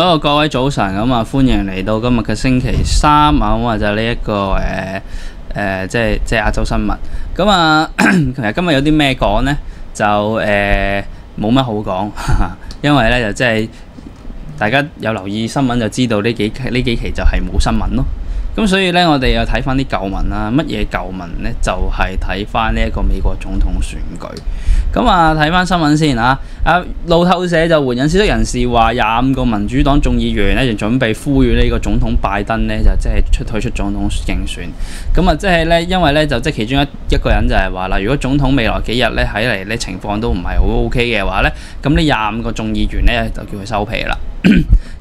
好，各位早晨，咁啊歡迎嚟到今日嘅星期三啊，咁啊就呢一個即係亞洲新聞。咁啊，其實今日有啲咩講呢？就冇乜好講，因為咧就即係大家有留意新聞就知道呢幾期就係冇新聞咯。咁所以咧，我哋又睇翻啲舊聞啦。乜嘢舊聞咧？就係睇翻呢一個美國總統選舉。咁啊，睇翻新聞先啊。路透社就援引消息人士話，25個民主黨眾議員咧就準備呼籲呢個總統拜登咧就即係退出總統競選。咁啊，即係咧，因為咧就即係其中一個人就係話啦，如果總統未來幾日咧睇嚟咧情況都唔係好 OK 嘅話咧，咁呢25個眾議員咧就叫佢收皮啦。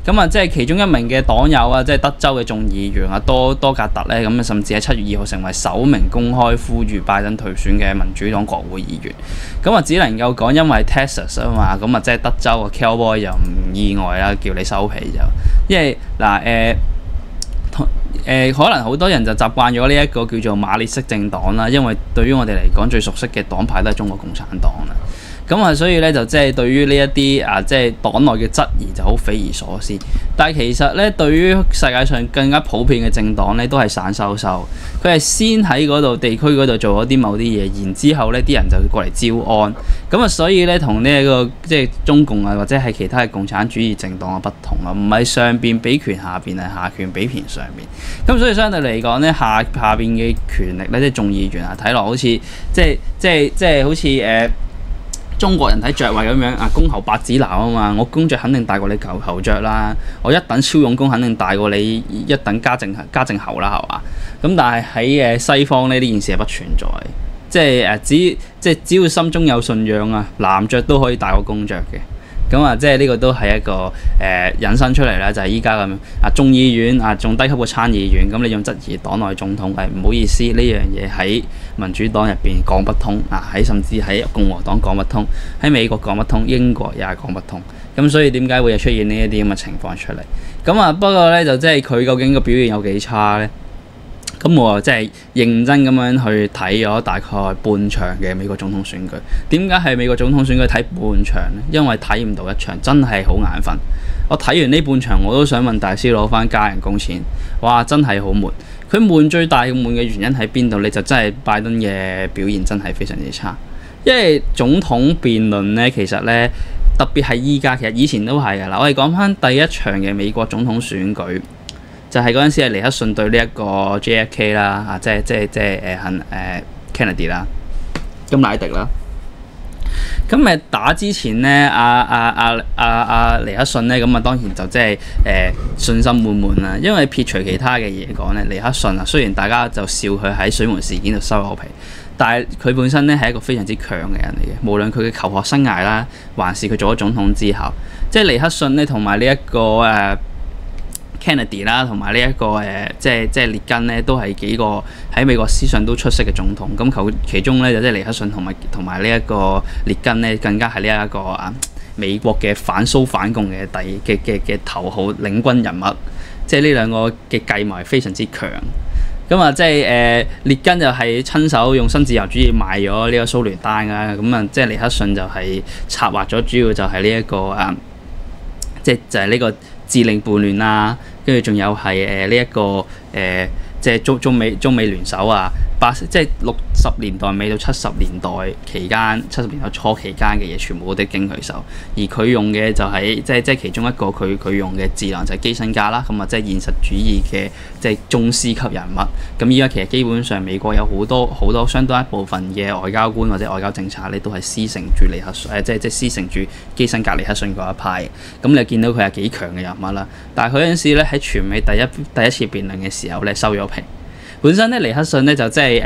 咁啊，即係其中一名嘅黨友啊，即係德州嘅眾議員啊，多格特咧，咁啊，甚至喺7月2號成為首名公開呼籲拜登退選嘅民主黨國會議員。咁啊，只能夠講因為 Texas 啊嘛，咁啊，即係德州嘅 Cowboy 又唔意外啦，叫你收皮就，因為可能好多人就習慣咗呢一個叫做馬列式政黨啦，因為對於我哋嚟講最熟悉嘅黨派都係中國共產黨啦。咁啊，所以咧就即係對於呢一啲即係黨內嘅質疑就好匪夷所思。但係其實咧，對於世界上更加普遍嘅政黨咧，都係散收收。佢係先喺嗰度地區嗰度做咗啲某啲嘢，然之後咧啲人就過嚟招安。咁啊，所以咧同呢一個即係中共啊，或者係其他嘅共產主義政黨嘅不同啊，唔係上邊俾權下邊，係下權俾權上邊。咁所以相對嚟講咧，下邊嘅權力咧，即係眾議員啊，睇落好似即係好似中國人睇爵位咁樣啊，公侯伯子男啊嘛，我公爵肯定大過你侯爵啦，我一等超勇公肯定大過你一等家政侯啦，係嘛？咁但係喺西方呢件事係不存在，只要心中有信仰啊，男爵都可以大過公爵嘅。咁啊，即係呢個都係一個引申出嚟啦，就係依家咁樣啊，眾議院啊，仲低級過參議院，咁你用質疑黨內總統，唔好意思，呢樣嘢喺民主黨入邊講不通啊，甚至喺共和黨講不通，喺美國講不通，英國也係講不通。咁所以點解會有出現呢一啲咁嘅情況出嚟？咁啊，不過咧就即係佢究竟個表現有幾差咧？咁我即係認真咁樣去睇咗大概半場嘅美國總統選舉。點解係美國總統選舉睇半場呢？因為睇唔到一場，真係好眼瞓。我睇完呢半場，我都想問大師攞翻加人工錢。哇，真係好悶。佢悶最大嘅悶嘅原因喺邊度？你就真係拜登嘅表現真係非常之差。因為總統辯論呢，其實呢，特別係依家，其實以前都係㗎啦。我哋講翻第一場嘅美國總統選舉。就係嗰陣時係尼克遜對呢一個 JFK 啦，即係Kennedy 啦，甘迺迪啦。咁打之前咧，尼克遜咧，咁啊當然就即係信心滿滿啦。因為撇除其他嘅嘢講咧，尼克遜啊，雖然大家就笑佢喺水門事件度收咗皮，但係佢本身咧係一個非常之強嘅人嚟嘅。無論佢嘅求學生涯啦，還是佢做咗總統之後，即係尼克遜咧同埋呢一個Kennedy 啦，同埋呢一個即係列根咧，都係幾個喺美國史上都出色嘅總統。咁其中咧就即係尼克遜同埋呢一個列根咧，更加係呢一個美國嘅反蘇反共嘅嘅頭號領軍人物。即係呢兩個嘅計謀係非常之強。咁啊，即係列根就係親手用新自由主義賣咗呢個蘇聯丹啦。咁啊，即係尼克遜就係策劃咗，主要就係呢一個就係呢個致令叛亂啦，跟住仲有係呢一個即係中美聯手啊，即係60年代尾到70年代期間，70年代初期間嘅嘢，全部都經佢手。而佢用嘅就係即係其中一個佢用嘅智囊就係基辛格啦。咁啊，即係現實主義嘅即係中師級人物。咁依家其實基本上美國有好多相當一部分嘅外交官或者外交政策咧，都係師承住尼克遜，即係師承住基辛格尼克遜嗰一派。咁你見到佢係幾強嘅人物啦。但係佢嗰陣時咧喺全美第一次辯論嘅時候咧收咗皮。本身咧尼克遜咧就即係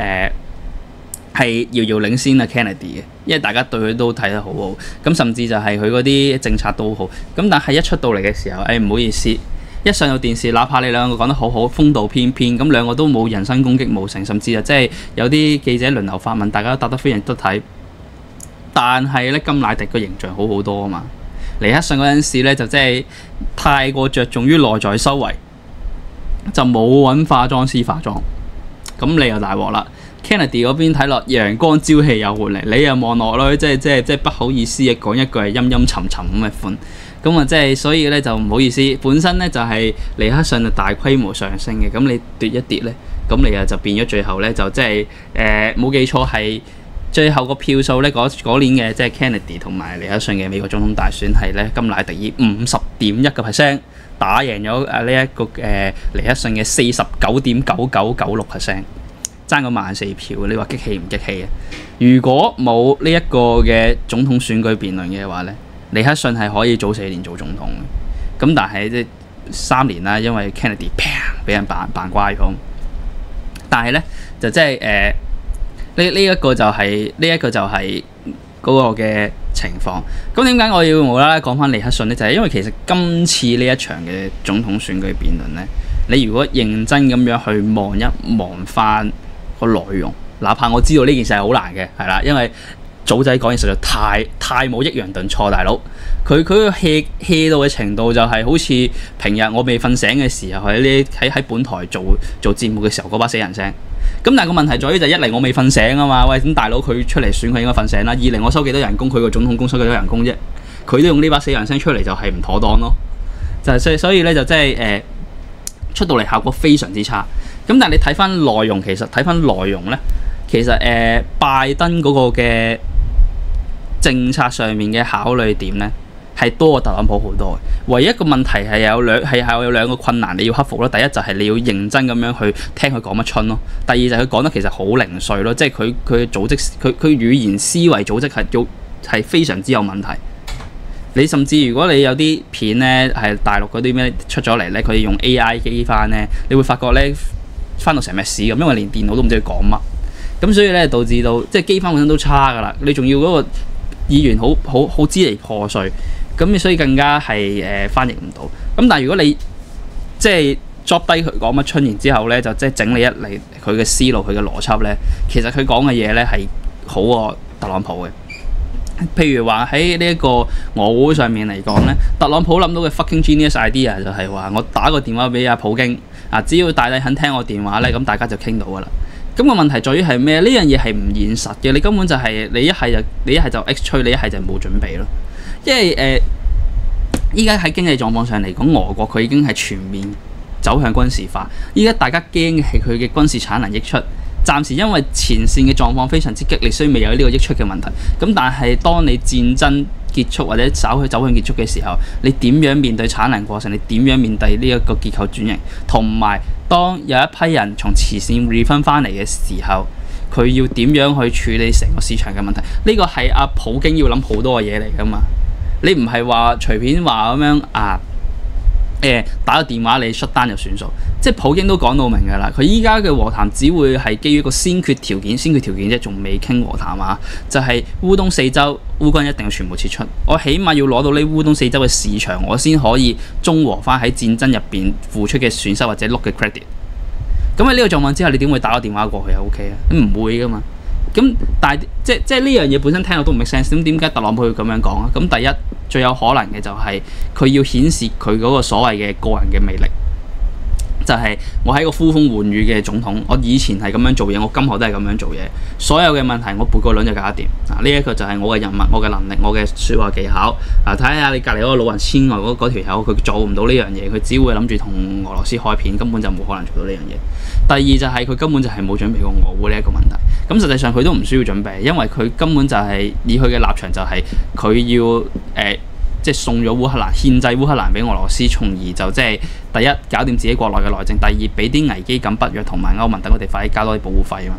係遙遙領先啊 Kennedy 嘅，因為大家對佢都睇得好好，咁甚至就係佢嗰啲政策都好，咁但係一出到嚟嘅時候，唔好意思，一上到電視，哪怕你兩個講得好好，風度翩翩，咁兩個都冇人身攻擊冇成，甚至就即係有啲記者輪流發問，大家都答得非常得體，但係咧甘迺迪個形象好好多啊嘛，尼克遜嗰陣時咧就即係太過着重於內在修為，就冇揾化妝師化妝。咁你又大鑊啦 ！Kennedy 嗰邊睇落陽光朝氣有活力，你又望落去即係不好意思嘅講一句係陰陰沉沉咁嘅款。咁啊即係所以咧就唔好意思，本身咧就係尼克遜大規模上升嘅，咁你跌一跌咧，咁你就變咗最後咧就即係冇記錯係最後個票數咧嗰年嘅即係 Kennedy 同埋尼克遜嘅美國總統大選係咧甘迺迪以50.1%打贏咗呢一個尼克遜嘅49.9996%，爭個14票，你話激氣唔激氣啊？如果冇呢一個嘅總統選舉辯論嘅話咧，尼克遜係可以早4年做總統嘅，咁但係即係3年啦，因為 Kennedy 俾人扮乖咗，但係咧就即係呢一個就係嗰個嘅情況。咁點解我要無啦啦講翻尼克遜呢？就係因為其實今次呢一場嘅總統選舉辯論呢，你如果認真咁樣去望一望翻個內容，哪怕我知道呢件事係好難嘅，係啦，因為組仔講嘢實在太冇抑揚頓挫，大佬佢個 hea 到嘅程度就係好似平日我未瞓醒嘅時候喺本台做節目嘅時候嗰把死人聲。咁但係個問題在於就一嚟我未瞓醒啊嘛，喂，咁大佬佢出嚟選佢應該瞓醒啦。二嚟我收幾多人工，佢個總統收幾多人工啫？佢都用呢把死人聲出嚟就係唔妥當咯。就係所以咧就即係出到嚟效果非常之差。咁但係你睇翻內容，其實拜登嗰個嘅政策上面嘅考慮點咧係多過特朗普好多嘅。唯一一個問題係有兩個困難你要克服咯。第一就係你要認真咁樣去聽佢講乜春咯。第二就係佢講得其實好零碎咯，即係佢組織佢語言思維組織係非常之有問題。你甚至如果你有啲片咧係大陸嗰啲咩出咗嚟咧，佢用 AI 機翻咧，你會發覺咧翻到成咩屎咁，因為連電腦都唔知佢講乜。咁所以咧導致到即係機翻本身都差噶啦，你仲要嗰個語言好支離破碎。咁所以更加係翻譯唔到。咁但係如果你即係作低佢講乜春，然之後咧就即係整理一嚟佢嘅思路、佢嘅邏輯咧，其實佢講嘅嘢咧係好過特朗普嘅。譬如話喺呢一個俄會上面嚟講咧，特朗普諗到嘅 fucking genius idea 就係話我打個電話俾阿普京啊，只要大帝肯聽我電話咧，咁大家就傾到噶啦。咁個問題在於係咩？呢樣嘢係唔現實嘅，你根本就係你一係就 X 吹，你一係就冇準備咯。因為依家喺經濟狀況上嚟講，俄國佢已經係全面走向軍事化。依家大家驚嘅係佢嘅軍事產能溢出。暫時因為前線嘅狀況非常之激烈，所以未有呢個溢出嘅問題。咁但係當你戰爭結束或者稍去走向結束嘅時候，你點樣面對產能過剩？你點樣面對呢一個結構轉型？同埋當有一批人從前線 refund 翻嚟嘅時候，佢要點樣去處理成個市場嘅問題？呢個係阿普京要諗好多嘅嘢嚟㗎嘛。你唔係話隨便話咁樣打個電話你出單就算數，即係普京都講到明㗎啦。佢依家嘅和談只會係基於一個先決條件啫，仲未傾和談啊。就係烏東四州烏軍一定要全部撤出，我起碼要攞到呢烏東四州嘅市場，我先可以中和翻喺戰爭入邊付出嘅損失或者碌嘅 credit。咁喺呢個狀況之下，你點會打個電話過去啊 ？OK 啊，你唔會㗎嘛。咁但係即係呢樣嘢本身聽到都唔 make sense。咁點解特朗普要咁樣講啊？咁第一最有可能嘅就係佢要顯示佢嗰個所謂嘅個人嘅魅力，就係我係一個呼風喚雨嘅總統，我以前係咁樣做嘢，我今後都係咁樣做嘢，所有嘅問題我背個輪就搞得掂。呢一個就係我嘅人脈、我嘅能力、我嘅説話技巧。睇下你隔離嗰個老人痴呆嗰條友，佢做唔到呢樣嘢，佢只會諗住同俄羅斯開片，根本就冇可能做到呢樣嘢。第二就係佢根本就係冇準備過俄烏呢一個問題。咁實際上佢都唔需要準備，因為佢根本就係以佢嘅立場就係佢要即係送咗烏克蘭，獻祭烏克蘭俾俄羅斯，從而就即係第一搞掂自己國內嘅內政，第二俾啲危機感北約同埋歐盟等佢哋快啲交多啲保護費啊嘛。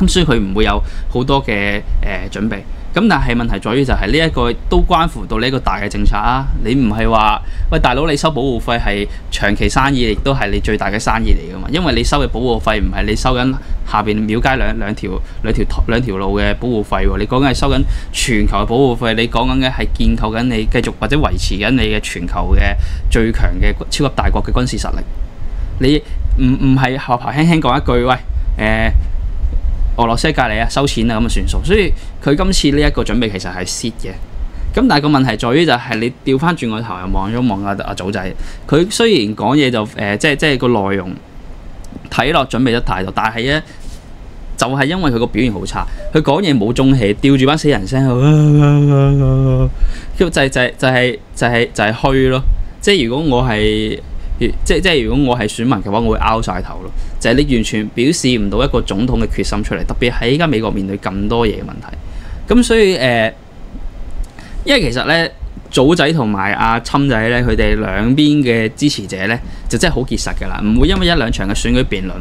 咁所以佢唔會有好多嘅準備。咁但係問題在於就係呢一個都關乎到呢一個大嘅政策啊！你唔係話喂大佬你收保護費係長期生意，亦都係你最大嘅生意嚟㗎嘛？因為你收嘅保護費唔係你收緊下邊廟街兩條路嘅保護費喎，你講緊係收緊全球嘅保護費，你講緊嘅係建構緊你繼續或者維持緊你嘅全球嘅最強嘅超級大國嘅軍事實力。你唔係下排輕輕講一句喂俄羅斯喺隔離啊，收錢啊咁就算數，所以佢今次呢一個準備其實係 shit 嘅。咁但係個問題在於就係你調翻轉個頭又望咗望阿祖仔，佢雖然講嘢就即係個內容睇落準備得太多，但係咧就係因為佢個表現好差，佢講嘢冇中氣，吊住班死人聲，就係虛咯。即係如果我係如果我係選民嘅話，我會拗晒頭咯。就係你完全表示唔到一個總統嘅決心出嚟，特別喺依家美國面對咁多嘢嘅問題。咁所以因為其實咧，祖仔同埋阿侵仔咧，佢哋兩邊嘅支持者咧，就真係好結實㗎啦，唔會因為一兩場嘅選舉辯論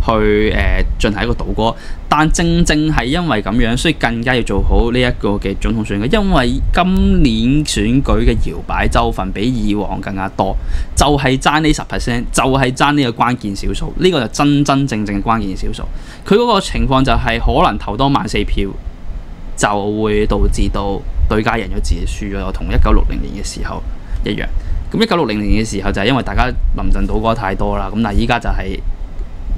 去進行一個倒戈。但正係因為咁樣，所以更加要做好呢一個嘅總統選舉，因為今年選舉嘅搖擺州份比以往更加多，就係爭呢10%，就係爭呢個關鍵少數，呢個就真正嘅關鍵少數。佢嗰個情況就係可能投多14票，就會導致到對家贏咗，自己輸咗，同1960年嘅時候一樣。咁1960年嘅時候就係因為大家臨陣倒戈太多啦，咁但係依家就係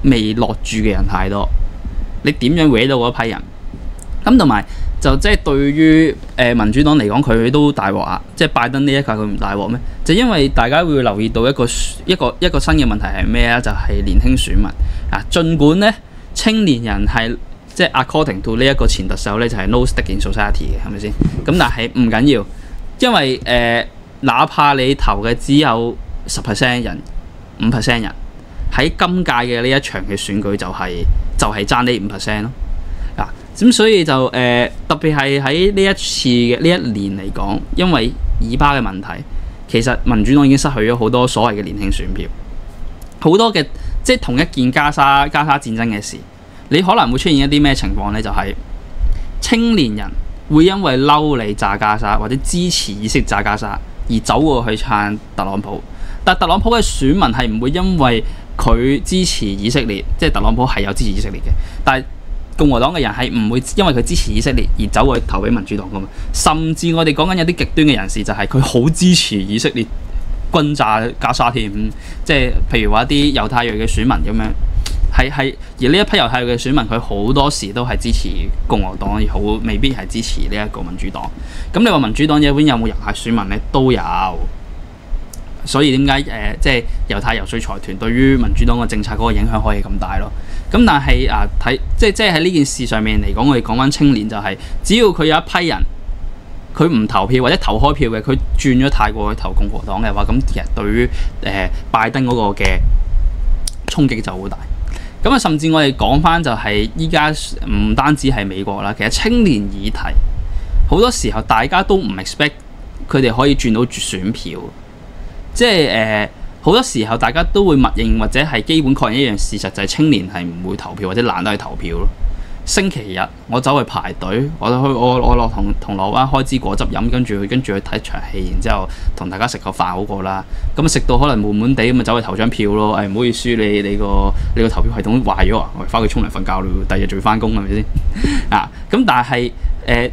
未落注嘅人太多，你點樣搲到嗰批人？咁同埋就即係對於民主黨嚟講，佢都大鑊啊！即係拜登呢一屆佢唔大鑊咩？就因為大家會留意到一個新嘅問題係咩咧？就係年輕選民啊，儘管咧青年人係即係 according to 呢一個前特首咧就係 no stake in society 嘅，係咪先？咁但係唔緊要，因為哪怕你投嘅只有10% 人、5% 人。喺今屆嘅呢一場嘅選舉就係爭呢5% 咯，咁所以就特別係喺呢一次嘅呢一年嚟講，因為以巴嘅問題，其實民主黨已經失去咗好多所謂嘅年輕選票，好多嘅即係同一件加沙戰爭嘅事，你可能會出現一啲咩情況呢？就係青年人會因為嬲你炸加沙或者支持以色列炸加沙而走過去撐特朗普，但特朗普嘅選民係唔會因為佢支持以色列，即係特朗普係有支持以色列嘅，但係共和黨嘅人係唔會因為佢支持以色列而走去投俾民主黨噶嘛。甚至我哋講緊有啲極端嘅人士，就係佢好支持以色列轟炸加沙添，即係譬如話一啲猶太裔嘅選民咁樣，而呢一批猶太裔嘅選民，佢好多時都係支持共和黨，而未必係支持呢一個民主黨。咁你話民主黨入邊有冇猶太選民呢？都有。所以點解即係猶太遊說財團對於民主黨嘅政策嗰個影響可以咁大咯？咁但係即係喺呢件事上面嚟講，我哋講翻青年就係，只要佢有一批人佢唔投票或者投開票嘅，佢轉咗態過去投共和黨嘅話，咁其實對於拜登嗰個嘅衝擊就好大。咁啊，甚至我哋講翻就係依家唔單止係美國啦，其實青年議題好多時候大家都唔 expect 佢哋可以轉到選票。即係好多時候大家都會默認或者係基本確認一樣事實，就係青年係唔會投票或者懶得去投票咯。星期日我走去排隊，我落銅鑼灣開支果汁飲，跟住去睇場戲，然之後同大家食個飯好過啦。咁食到可能悶悶地咁啊，走去投張票咯。唔好意思，你個投票系統壞咗啊，我翻去沖涼瞓覺咯，第二日仲要翻工係咪先啊？咁但係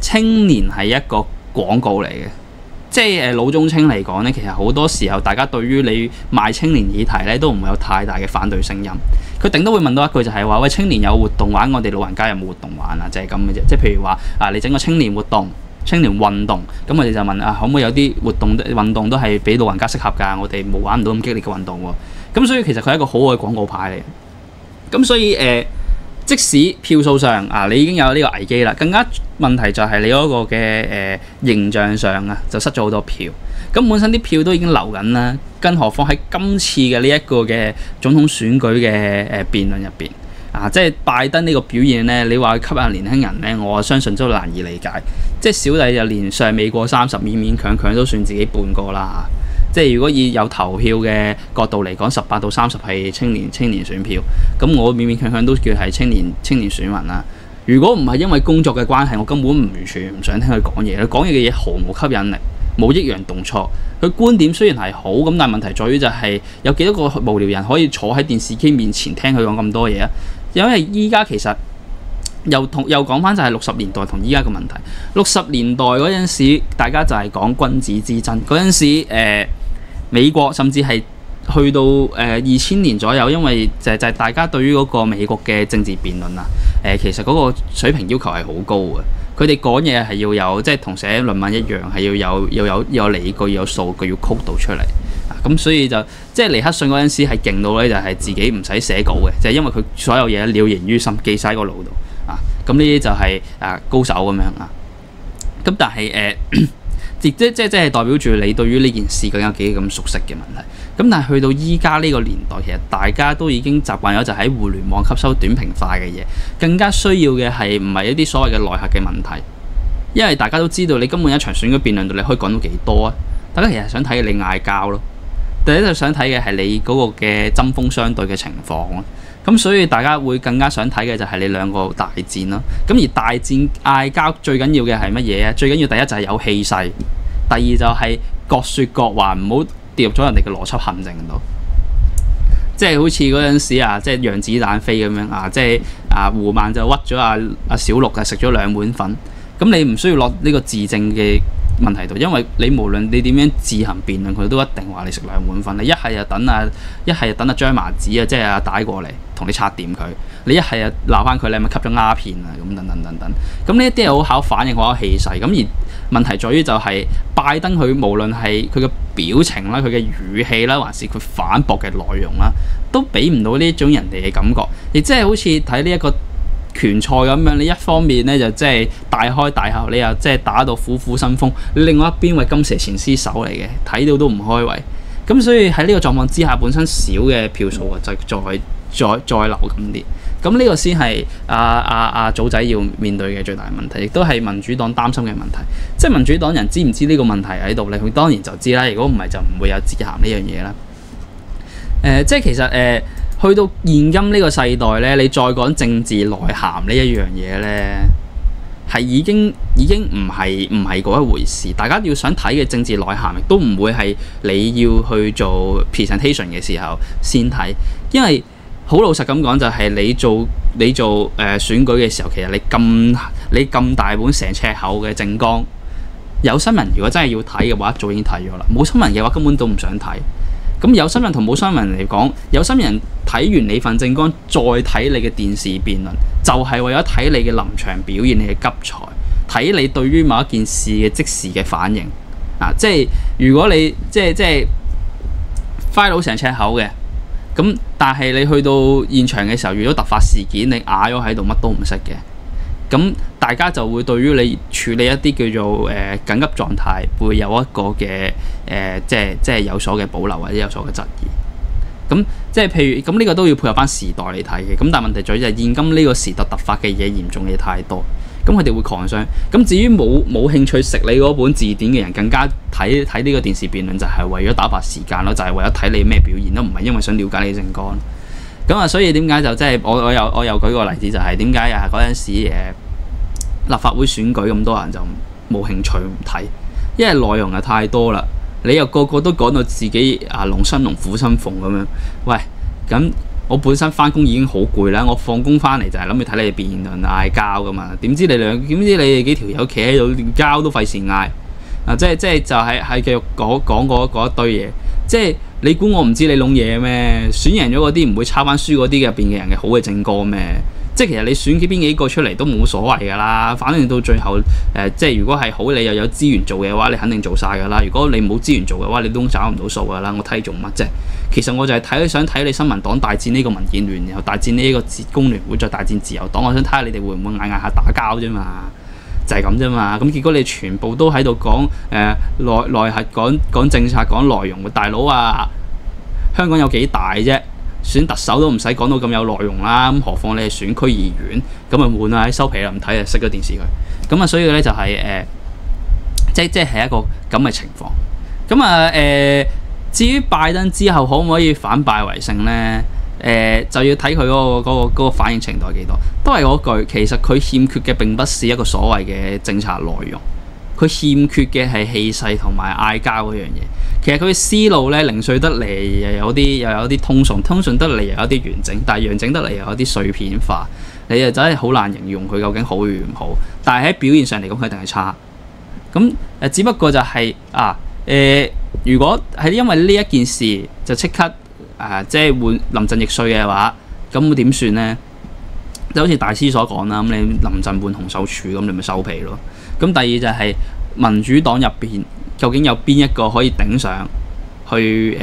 青年係一個廣告嚟嘅。即係老中青嚟講咧，其實好多時候大家對於你賣青年議題咧，都唔會有太大嘅反對聲音。佢頂多會問到一句就係話：喂，青年有活動玩，我哋老人家有冇活動玩啊？就係咁嘅啫。即係譬如話你整個青年活動、青年運動，咁我哋就問可唔可以有啲活動運動都係俾老人家適合㗎？我哋冇玩唔到咁激烈嘅運動喎。咁所以其實佢係一個好好嘅廣告牌嚟。咁所以即使票數上你已經有呢個危機啦，更加問題就係你嗰個嘅形象上就失咗好多票。咁本身啲票都已經流緊啦，更何況喺今次嘅呢一個嘅總統選舉嘅辯論入邊即係拜登呢個表現呢，你話吸引年輕人呢，我相信都難以理解。即係小弟就年尚未過30，勉勉強強都算自己半個啦。即係如果以有投票嘅角度嚟講，18到30係青年選票，咁我勉勉強強都叫係青年選民啦。如果唔係因為工作嘅關係，我根本完全唔想聽佢講嘢。佢講嘢嘅嘢毫無吸引力，冇抑揚頓挫。佢觀點雖然係好，咁但係問題在於就係有幾多個無聊人可以坐喺電視機面前聽佢講咁多嘢啊？因為依家其實又講翻就係60年代同依家嘅問題。60年代嗰陣時，大家就係講君子之爭嗰陣時，美國甚至係去到2000年左右，因為就係大家對於嗰個美國嘅政治辯論其實嗰個水平要求係好高嘅。佢哋講嘢係要有，即係同寫論文一樣，係要有理據、要有數據，要曲到出嚟。咁所以就即係尼克遜嗰陣時係勁到咧，就係自己唔使寫稿嘅，就係因為佢所有嘢了然於心，記晒喺個腦度。咁呢啲就係高手咁樣啊。咁但係即係代表住你對於呢件事究竟有幾咁熟悉嘅問題。咁但係去到依家呢個年代，其實大家都已經習慣咗就喺互聯網吸收短平快嘅嘢，更加需要嘅係唔係一啲所謂嘅內核嘅問題。因為大家都知道你根本一場選舉辯論度你可以講到幾多啊？大家其實想睇你嗌交咯，第一就想睇嘅係你嗰個嘅針鋒相對嘅情況咯。咁所以大家會更加想睇嘅就係你兩個大戰咯。咁而大戰嗌交最緊要嘅係乜嘢啊？最緊要第一就係有氣勢，第二就係各說各話，唔好跌入咗人哋嘅邏輯陷阱度。即係好似嗰陣時啊，即係讓子彈飛咁樣啊，即係胡孟就屈咗阿小六啊，食咗2碗粉。咁你唔需要落呢個自證嘅問題度，因為你無論你點樣自行辯論，佢都一定話你食2碗粉。你一係就等阿張麻子啊，即係阿帶過嚟同你拆掂佢；你一係就鬧翻佢，你係咪吸咗鴉片啊？咁等等等等。咁呢一啲係好考反應，好考氣勢。咁而問題在於就係拜登佢無論係佢嘅表情啦、佢嘅語氣啦，還是佢反駁嘅內容啦，都俾唔到呢一種人哋嘅感覺。亦即係好似睇呢一個拳賽咁樣，你一方面咧就即係大開大合，你又即係打到虎虎生風；你另外一邊為金蛇前獅手嚟嘅，睇到都唔開胃。咁所以喺呢個狀況之下，本身少嘅票數啊，就再流咁啲。咁呢個先係阿祖仔要面對嘅最大問題，亦都係民主黨擔心嘅問題。即係民主黨人知唔知呢個問題喺度咧？佢當然就知啦。如果唔係，就唔會有致函呢樣嘢啦。即係其實去到現今呢個世代咧，你再講政治內涵呢一樣嘢咧，係已經唔係嗰一回事。大家要想睇嘅政治內涵，亦都唔會係你要去做 presentation 嘅時候先睇，因為好老實咁講，就係你做選舉嘅時候，其實你咁大本成尺厚嘅政綱，有新聞如果真係要睇嘅話，早已經睇咗啦。冇新聞嘅話，根本都唔想睇。咁有新聞同冇新聞嚟講，有新聞睇完你份政綱，再睇你嘅電視辯論，就係為咗睇你嘅臨場表現，你嘅急才，睇你對於某一件事嘅即時嘅反應。即係如果你即係 file 成尺厚嘅，咁但係你去到現場嘅時候，遇到突發事件，你啞咗喺度，乜都唔識嘅。咁大家就會對於你處理一啲叫做緊急狀態，會有一個嘅即係有所嘅保留或者有所嘅質疑。咁即係譬如咁呢個都要配合翻時代嚟睇嘅。咁但係問題在於就係現今呢個時代突發嘅嘢嚴重嘅太多，咁佢哋會狂上。咁至於冇興趣食你嗰本字典嘅人，更加睇呢個電視辯論就係為咗打發時間咯，就係為咗睇你咩表現咯，唔係因為想了解你嘅政綱。咁所以點解就即係我又舉個例子，就係點解嗰陣時立法會選舉咁多人就冇興趣唔睇，因為內容太多啦，你又個個都講到自己龍生龍虎生鳳咁樣。喂，咁我本身翻工已經好攰啦，我放工翻嚟就係諗住睇你哋辯論嗌交噶嘛，點知你哋幾條友企喺度連交都費事嗌即係就係繼續講嗰一堆嘢。即係你估我唔知你弄嘢咩？選贏咗嗰啲唔會抄翻輸嗰啲入邊嘅人嘅好嘅政綱咩？即係其實你選邊幾個出嚟都冇所謂㗎啦。反正到最後即係如果係好，你又有資源做嘅話，你肯定做晒㗎啦。如果你冇資源做嘅話，你都找唔到數㗎啦。我睇你做乜啫？其實我就係想睇你新民黨大戰呢個民建聯，然後大戰呢個工聯會，再大戰自由黨。我想睇下你哋會唔會嗌下打交啫嘛。就係咁啫嘛，咁結果你全部都喺度講內核，講政策，講內容。大佬啊，香港有幾大啫？選特首都唔使講到咁有內容啦，咁何況你係選區議員，咁咪悶啊！收皮啦，唔睇啊，熄咗電視佢。咁所以咧就係即係一個咁嘅情況。至於拜登之後可唔可以反敗為勝咧？就要睇佢嗰個反應程度係幾多，都係嗰句，其實佢欠缺嘅並不是一個所謂嘅政策內容，佢欠缺嘅係氣勢同埋嗌交嗰樣嘢。其實佢嘅思路咧零碎得嚟，又有啲通順得嚟又有啲完整，但係完整得嚟又有啲碎片化，你就真係好難形容佢究竟好與唔好。但係喺表現上嚟講，佢一定係差。咁只不過就係如果係因為呢一件事就即刻即係換臨陣易帥嘅話，咁會點算呢？就好似大師所講啦，咁你臨陣換洪秀柱，咁你咪收皮咯。咁第二就係民主黨入邊究竟有邊一個可以頂上去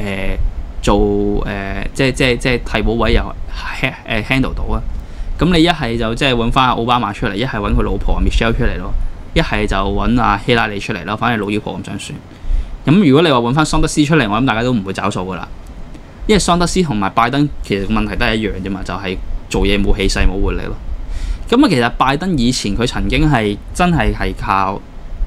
做即係替補位又handle 到啊？咁你一係就即係揾翻奧巴馬出嚟，一係揾佢老婆 Michelle 出嚟咯，一係就揾阿希拉里出嚟咯，反正老妖婆咁想算。咁如果你話揾翻桑德斯出嚟，我諗大家都唔會找數噶啦，因為桑德斯同埋拜登其實問題都係一樣啫嘛，就係做嘢冇氣勢冇活力咯。咁啊，其實拜登以前佢曾經係真係靠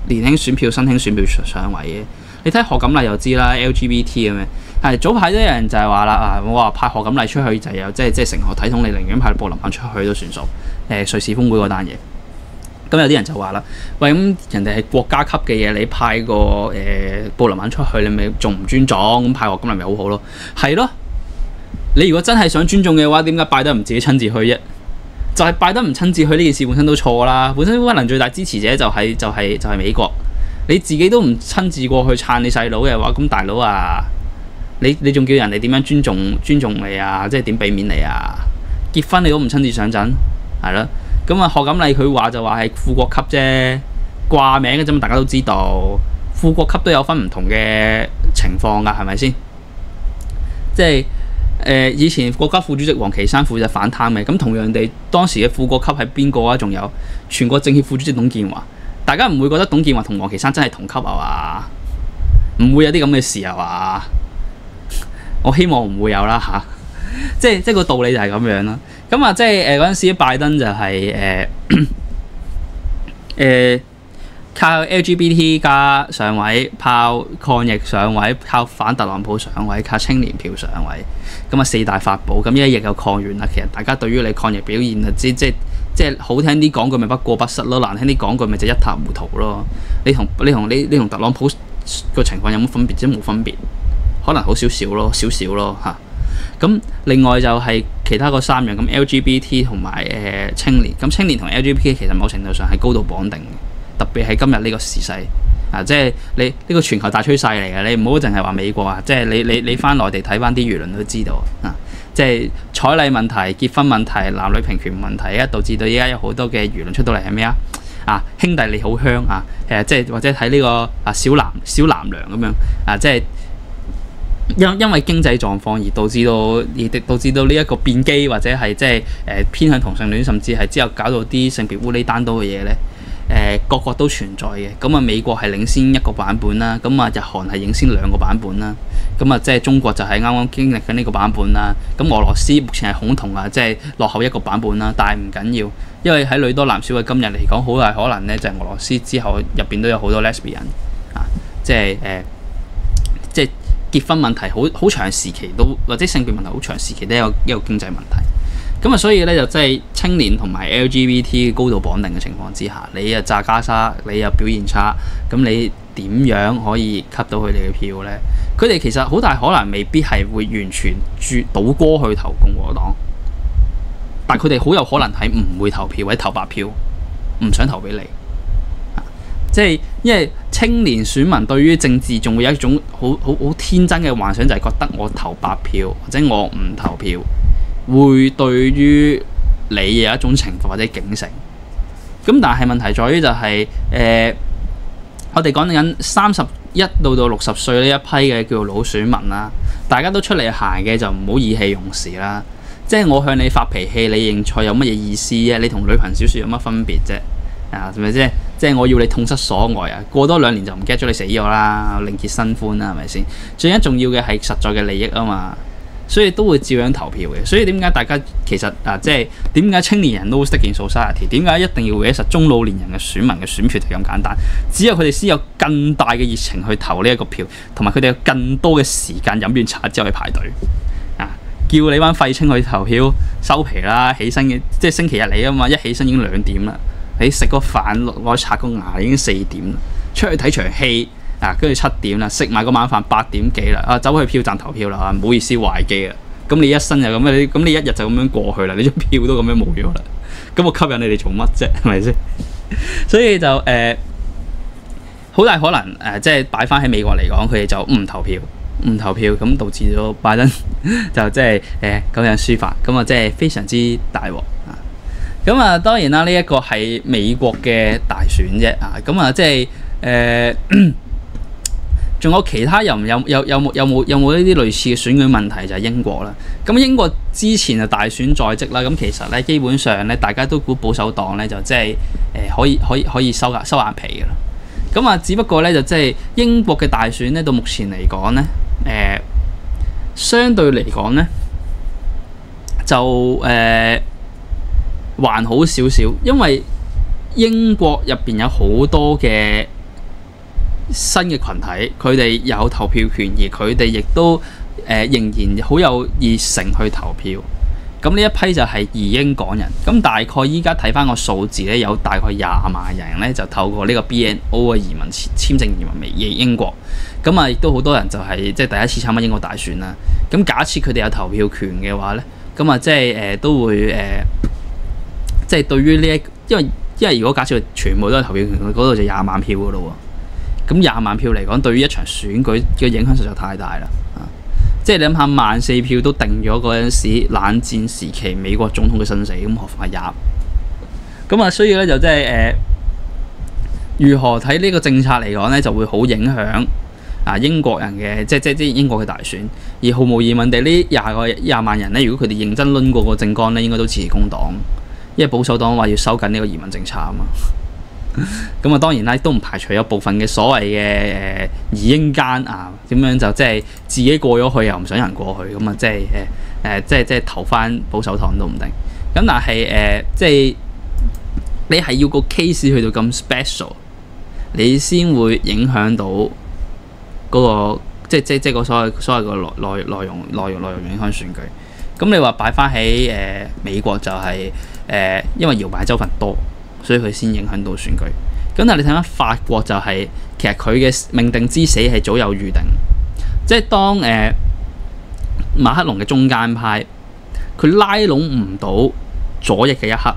年輕選票、新興選票上位嘅。你睇賀錦麗就知啦 ，LGBT 咁樣。係早排都有人就係話啦，我話派賀錦麗出去就有即係成何體統？你寧願派布林肯出去都算數。瑞士峰會嗰單嘢，咁有啲人就話啦，喂，咁人哋係國家級嘅嘢，你派個布林肯出去，你咪仲唔尊重？咁派賀錦麗咪好好咯？係咯。你如果真係想尊重嘅話，點解拜登唔自己親自去啫？就係拜登唔親自去呢件事本身都錯啦。本身可能最大支持者就係美國。你自己都唔親自過去撐你細佬嘅話，咁大佬啊，你仲叫人哋點樣尊重你啊？即係點俾面你啊？結婚你都唔親自上陣，係咯？咁啊，賀錦麗佢話就話係副國級啫，掛名嘅啫嘛，大家都知道。副國級都有分唔同嘅情況㗎，係咪先？即係以前國家副主席王岐山負責反貪嘅，咁同樣地，當時嘅副國級係邊個啊？仲有全國政協副主席董建華。大家唔會覺得董建華同王岐山真係同級啊嘛？唔會有啲咁嘅事啊嘛？我希望唔會有啦嚇，即係個道理就係咁樣啦。咁啊，即係嗰陣時拜登就係靠 LGBT 加上位，靠抗疫上位，靠反特朗普上位，靠青年票上位。咁啊四大法寶，咁一役就抗完啦。其實大家對於你抗疫表現啊，即係好聽啲講句咪不過不失咯，難聽啲講句咪就一塌糊塗咯。你同特朗普個情況有冇分別？即係冇分別，可能好少少咯，少少咯嚇。咁另外就係其他嗰三樣，咁 LGBT 同埋青年，咁青年同 LGBT 其實某程度上係高度綁定嘅，特別係今日呢個時勢啊，即係你呢個全球大趨勢嚟嘅，你唔好淨係話美國啊，即係你翻內地睇翻啲輿論都知道啊。即係彩禮問題、結婚問題、男女平權問題，導致到依家有好多嘅輿論出到嚟係咩啊？兄弟你好香啊！即係或者睇呢個小男娘咁樣啊！即係因為經濟狀況而導致到呢一個變機，或者係即係偏向同性戀，甚至係之後搞到啲性別烏哩單刀嘅嘢咧。個個都存在嘅，咁啊美國係領先一個版本啦，咁啊日韓係領先兩個版本啦，咁啊即係中國就係啱啱經歷緊呢個版本啦，咁俄羅斯目前係恐同啊，即係落後一個版本啦，但係唔緊要，因為喺女多男少嘅今日嚟講，好大可能咧就係俄羅斯之後入邊都有好多 lesbian 啊，即係結婚問題好長時期都，或者性別問題好長時期都有一個經濟問題。咁啊，所以咧就即係青年同埋 LGBT 高度綁定嘅情況之下，你又炸加沙，你又表現差，咁你點樣可以吸到佢哋嘅票咧？佢哋其實好大可能未必係會完全倒戈去投共和黨，但佢哋好有可能係唔會投票或者投白票，唔想投俾你。即係因為青年選民對於政治仲會有一種好天真嘅幻想，就係覺得我投白票或者我唔投票，會對於你有一種懲罰或者警醒。咁但係問題在於就係我哋講緊31到60歲呢一批嘅叫做老選民啦，大家都出嚟行嘅就唔好意氣用事啦。即係我向你發脾氣，你認錯有乜嘢意思啫？你同女朋小説有乜分別啫？係咪先？即係我要你痛失所愛啊！過多2年就唔記得咗你死咗啦，另結新歡啦，係咪先？最重要嘅係實在嘅利益啊嘛，所以都會照樣投票嘅。所以點解大家其實即係點解青年人都 stick in society？ 點解一定要搲實中老年人嘅選民嘅選票就咁簡單？只有佢哋先有更大嘅熱情去投呢一個票，同埋佢哋有更多嘅時間飲完茶之後去排隊啊！叫你班廢青去投票收皮啦！起身嘅即係星期日嚟啊嘛，一起身已經2點啦。你食個飯攞刷個牙已經4點啦，出去睇場戲啊，跟住7點啦，食埋個晚飯8點幾啦，走去票站投票啦，唔好意思壞機啦。咁你一生就咁樣，咁你一日就咁樣過去啦，你張票都咁樣冇咗啦。咁我吸引你哋做乜啫？係咪先？所以就好大可能即係擺翻喺美國嚟講，佢哋就唔投票，咁導致咗拜登就即係咁樣輸法，咁啊即係非常之大鑊啊！咁啊，當然啦，呢一個係美國嘅大選啫啊！咁啊，即係仲有其他人有冇呢啲類似嘅選舉問題就係英國啦。咁英國之前就大選在即啦，咁其實咧基本上咧大家都估保守黨咧就即係可以收眼皮嘅啦。咁啊，只不過咧就即係英國嘅大選咧到目前嚟講咧，相對嚟講咧就還好少少，因為英國入邊有好多嘅新嘅群體，佢哋有投票權，而佢哋亦都仍然好有熱誠去投票。咁呢一批就係移英港人。咁大概依家睇翻個數字咧，有大概20萬人咧就透過呢個 BNO 嘅移民簽證移民嚟英國。咁啊，亦都好多人就係即係第一次參加英國大選啦。咁假設佢哋有投票權嘅話咧，咁啊即係都會即係對於呢因為如果假設佢全部都係投票權，佢嗰度就20萬票噶咯喎。咁20萬票嚟講，對於一場選舉嘅影響實在太大啦。即係你諗下，14,000票都定咗嗰陣時冷戰時期美國總統嘅生死，咁何況係20？咁啊，所以咧就即係如何睇呢個政策嚟講咧，就會好影響英國人嘅即英國嘅大選。而毫無疑問地，呢20萬人咧，如果佢哋認真論過個政綱咧，應該都支持工黨，因為保守黨話要收緊呢個移民政策啊嘛。咁啊，當然啦，都唔排除有部分嘅所謂嘅移英奸點樣就即係自己過咗去又唔想人過去，咁啊即係投翻保守黨都唔定。咁但係即係你係要個 case 去到咁 special，你先會影響到嗰個即係個所謂個內容影響選舉。咁你話擺翻喺美國就係因為搖擺州份多，所以佢先影響到選舉。咁但係你睇翻法國就係其實佢嘅命定之死係早有預定。即係當馬克龍嘅中間派佢拉攏唔到左翼嘅一刻，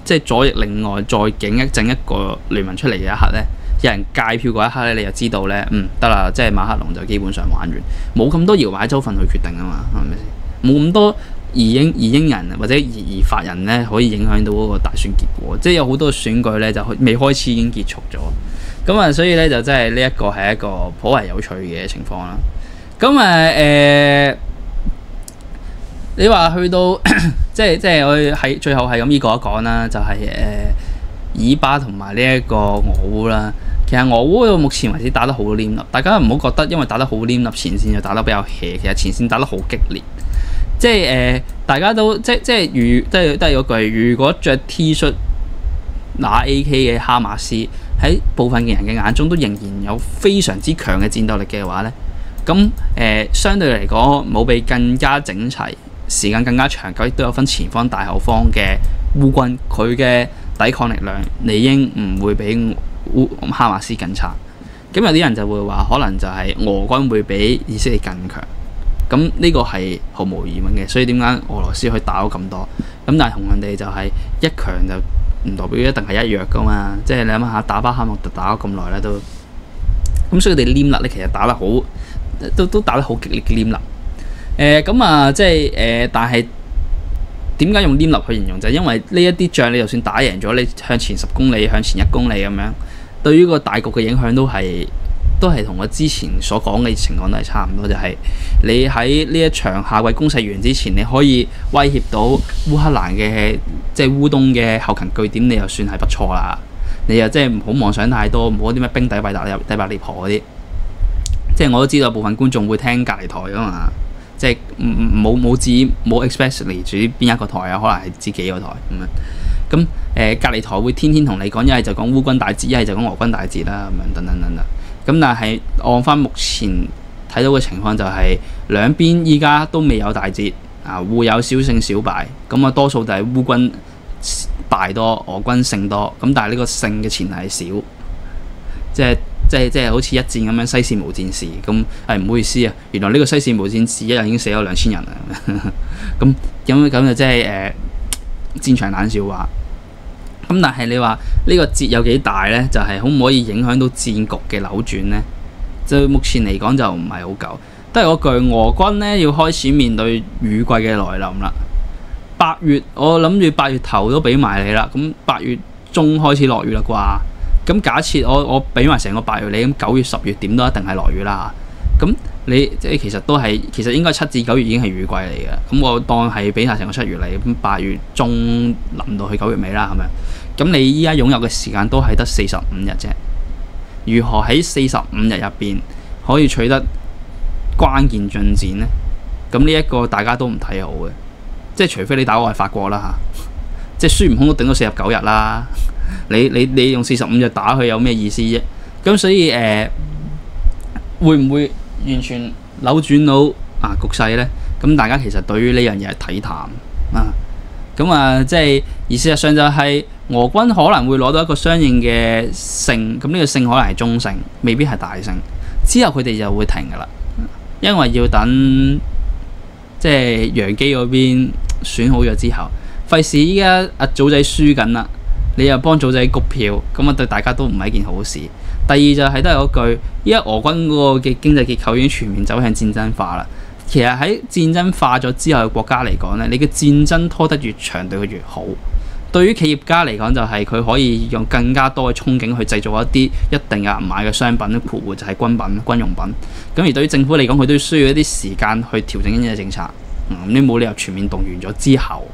即係左翼另外再整一個聯盟出嚟嘅一刻咧，有人界票嗰一刻咧，你就知道咧，得啦，即係馬克龍就基本上玩完，冇咁多搖擺州份去決定啊嘛，係咪先？冇咁多移英人或者移法人咧，可以影響到嗰個大選結果。即係有好多選舉咧，就未開始已經結束咗。咁啊，所以咧就真係呢一個係一個頗為有趣嘅情況啦。咁你話去到即係我喺最後係咁依講一講啦，就係以巴同埋呢一個俄烏啦。其實俄烏到目前為止打得好黏笠，大家唔好覺得因為打得好黏笠，前線就打得比較 hea。其實前線打得好激烈。即係大家都都係嗰句，如果着 T 恤拿 AK 嘅哈馬斯喺部分嘅人嘅眼中都仍然有非常之強嘅戰鬥力嘅話咧，咁相對嚟講，武備更加整齊，時間更加長久，亦都有分前方大後方嘅烏軍，佢嘅抵抗力量理應唔會比哈馬斯更差。咁有啲人就會話，可能就係俄軍會比以色列更強。咁呢個係毫無疑問嘅，所以點解俄羅斯可以打到咁多？咁但係同人哋就係一強就唔代表一定係一弱噶嘛。即係你諗下，打巴哈穆特打咗咁耐咧都，咁所以佢哋黏笠咧其實打得好，都打得好激烈嘅黏笠。即係但係點解用黏笠去形容？就係因為呢一啲仗你就算打贏咗，你向前10公里、向前1公里咁樣，對於個大局嘅影響都係同我之前所講嘅情況都係差唔多，就係你喺呢一場夏季攻勢完之前，你可以威脅到烏克蘭嘅即係烏東嘅後勤據點，你又算係不錯啦。你又即係唔好妄想太多，唔好啲咩兵底白利婆嗰啲。即係我都知道部分觀眾會聽隔離台㗎嘛，即係冇 especially 指邊一個台啊，可能係指幾個台咁樣。咁隔離台會天天同你講，一係就講烏軍大捷，一係就講俄軍大捷啦，咁樣等等。咁但係按翻目前睇到嘅情況就係兩邊依家都未有大捷互有小勝小敗。咁啊多數就係烏軍敗多，俄軍勝多。咁但係呢個勝嘅前提係少，即係好似一戰咁樣西線無戰事。咁唔好意思啊，原來呢個西線無戰事一日已經死咗2000人啦。咁就即係戰場冷笑話。咁但係你話呢個節有幾大呢？就係可唔可以影響到戰局嘅扭轉呢？就目前嚟講就唔係好夠。都係嗰句，俄軍呢要開始面對雨季嘅來臨啦。8月我諗住8月頭都俾埋你啦，咁8月中開始落雨啦啩。咁假設我俾埋成個8月你，咁9月10月點都一定係落雨啦。咁你即係其實應該7至9月已經係雨季嚟嘅。咁我當係俾晒成個7月嚟，咁8月中臨到去9月尾啦，係咪？咁你依家擁有嘅時間都係得45日啫。如何喺45日入邊可以取得關鍵進展呢？咁呢一個大家都唔睇好嘅，即係除非你打我係法國啦嚇，即係孫悟空都頂到49日啦。你用45日打佢有咩意思啫？咁所以會唔會完全扭轉到局勢呢？咁大家其實對於呢樣嘢係睇淡啊。咁即係而事實上就係俄軍可能會攞到一個相應嘅勝，咁呢個勝可能係中勝，未必係大勝。之後佢哋就會停㗎啦，因為要等即係楊基嗰邊選好咗之後，費事依家阿祖仔輸緊啦，你又幫祖仔谷票，咁對大家都唔係一件好事。第二就係都係嗰句，依家俄軍嗰個嘅經濟結構已經全面走向戰爭化啦。其實喺戰爭化咗之後嘅國家嚟講呢，你嘅戰爭拖得越長對佢越好。對於企業家嚟講就係佢可以用更加多嘅憧憬去製造一啲一定額買嘅商品，括弧就係軍品、軍用品。咁而對於政府嚟講，佢都需要一啲時間去調整經濟政策。你冇理由全面動員咗之後，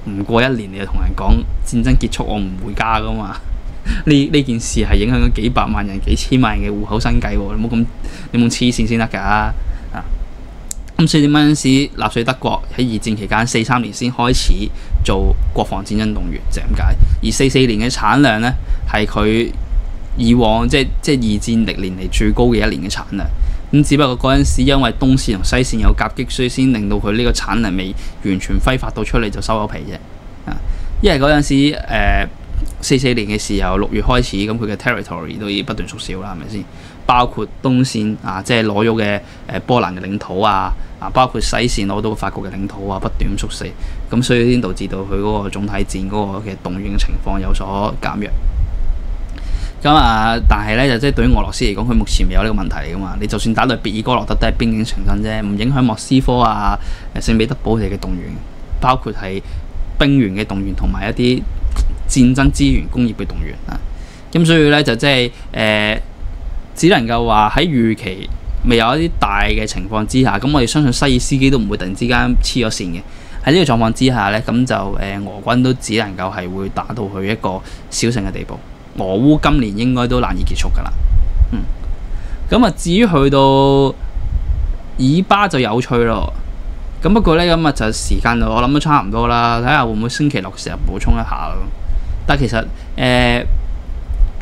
唔過1年你就同人講戰爭結束，我唔回家噶嘛？呢件事係影響緊幾百萬人、幾千萬人嘅戶口生計喎。你冇黐線先得㗎。咁所以點解嗰陣時納粹德國喺二戰期間43年先開始做國防戰爭動員，就係咁解。而44年嘅產量呢，係佢以往即係二戰歷年嚟最高嘅一年嘅產量。咁只不過嗰陣時因為東線同西線有夾擊，所以先令到佢呢個產量未完全揮發到出嚟就收咗皮啫。因為嗰陣時44年嘅時候6月開始，咁佢嘅 territory 都已經不斷縮小啦，係咪先？包括東線即係攞咗嘅波蘭嘅領土包括西線攞到法國嘅領土不斷縮細，咁所以先導致到佢嗰個總體戰嗰個嘅動員嘅情況有所減弱。咁但係咧就即係對於俄羅斯嚟講，佢目前未有呢個問題嚟噶嘛。你就算打到別爾哥羅德都係邊境重鎮啫，唔影響莫斯科聖彼得堡嚟嘅動員，包括係兵員嘅動員同埋一啲戰爭資源工業嘅動員咁所以咧就即係只能夠話喺預期未有一啲大嘅情況之下，咁我哋相信西爾斯基都唔會突然之間黐咗線嘅。喺呢個狀況之下呢，咁就俄軍都只能夠係會打到去一個小勝嘅地步。俄烏今年應該都難以結束㗎啦。咁至於去到以巴就有趣咯。咁不過呢，咁就時間我諗都差唔多啦。睇下會唔會星期六時候補充一下咯。但其實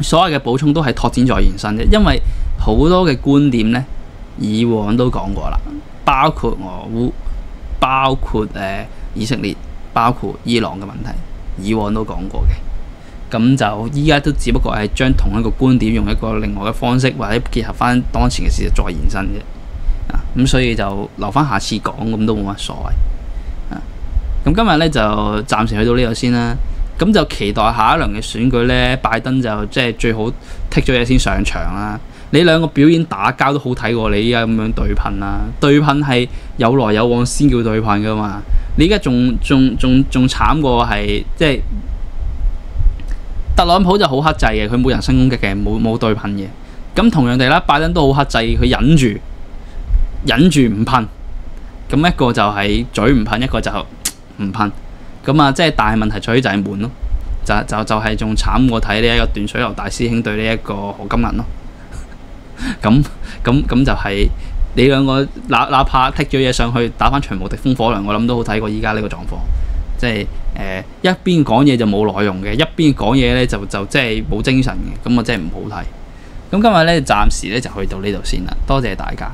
所謂嘅補充都係拓展再延伸啫，因為好多嘅觀點呢，以往都講過啦，包括俄烏，包括以色列，包括伊朗嘅問題，以往都講過嘅。咁就依家都只不過係將同一個觀點用一個另外嘅方式，或者結合翻當前嘅事實再延伸啫。咁所以就留翻下次講，咁都冇乜所謂。咁今日呢，就暫時去到呢度先啦。咁就期待下一輪嘅選舉呢，拜登就即係最好剔咗嘢先上場啦。你兩個表演打交都好睇過你依家咁樣對噴啦，對噴係有來有往先叫對噴噶嘛。你依家仲慘過係即係特朗普就好克制嘅，佢冇人身攻擊嘅，冇對噴嘅。咁同樣地啦，拜登都好克制，佢忍住唔噴。咁一個就係嘴唔噴，一個就唔噴。咁即係大問題在於就係悶咯，就係仲慘過睇呢一個斷水流大師兄對呢一個何金銀咯。咁就係你兩個哪怕剔咗嘢上去打翻場無敵風火輪，我諗都好睇過依家呢個狀況。即係一邊講嘢就冇內容嘅，一邊講嘢咧就即係冇精神嘅，咁真係唔好睇。咁今日咧暫時咧就去到呢度先啦，多謝大家。